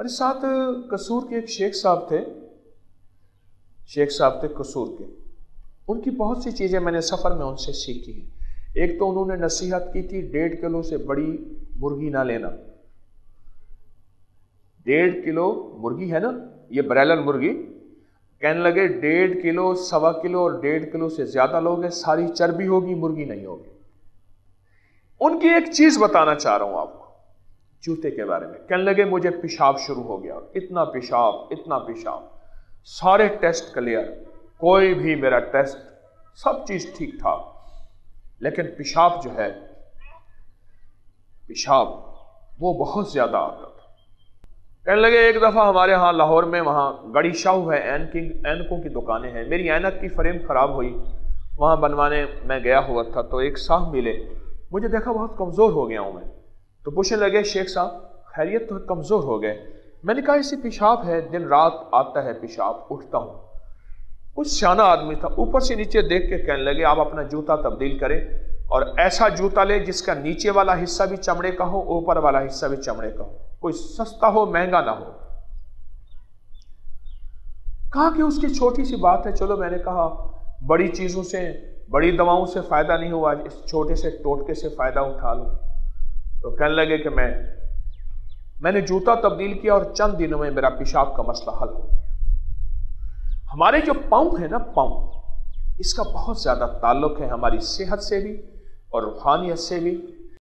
मेरे साथ कसूर के एक शेख साहब थे कसूर के। उनकी बहुत सी चीज़ें मैंने सफ़र में उनसे सीखी हैं। एक तो उन्होंने नसीहत की थी 1.5 किलो से बड़ी मुर्गी ना लेना। 1.5 किलो मुर्गी है ना, ये ब्रायलर मुर्गी, कहने लगे 1.5 किलो, 1.25 किलो और 1.5 किलो से ज़्यादा लोगे सारी चर्बी होगी, मुर्गी नहीं होगी। उनकी एक चीज़ बताना चाह रहा हूँ आपको जूते के बारे में। कहने लगे मुझे पेशाब शुरू हो गया, इतना पेशाब, सारे टेस्ट क्लियर, कोई भी मेरा टेस्ट सब चीज़ ठीक ठाक, लेकिन पेशाब जो है, पेशाब वो बहुत ज़्यादा आता था। कहने लगे एक दफ़ा हमारे यहाँ लाहौर में, वहाँ गड़ी शाहू है, ऐनकों की दुकानें हैं, मेरी ऐनक की फ्रेम ख़राब हुई, वहाँ बनवाने मैं गया हुआ था, तो एक साहब मिले, मुझे देखा बहुत कमज़ोर हो गया हूँ मैं, तो पूछने लगे शेख साहब खैरियत, तो कमज़ोर हो गए। मैंने कहा इसी पेशाब है, दिन रात आता है पेशाब, उठता हूँ। कुछ सियाना आदमी था, ऊपर से नीचे देख के कहने लगे आप अपना जूता तब्दील करें और ऐसा जूता ले जिसका नीचे वाला हिस्सा भी चमड़े का हो, ऊपर वाला हिस्सा भी चमड़े का हो, कोई सस्ता हो महंगा ना हो। कहा कि उसकी छोटी सी बात है। चलो मैंने कहा बड़ी चीज़ों से, बड़ी दवाओं से फ़ायदा नहीं हुआ, इस छोटे से टोटके से फ़ायदा उठा लो। तो कहने लगे कि मैंने जूता तब्दील किया और चंद दिनों में मेरा पेशाब का मसला हल हो गया। हमारे जो पाँव है ना, पाँव, इसका बहुत ज़्यादा ताल्लुक है हमारी सेहत से भी और रूहानियत से भी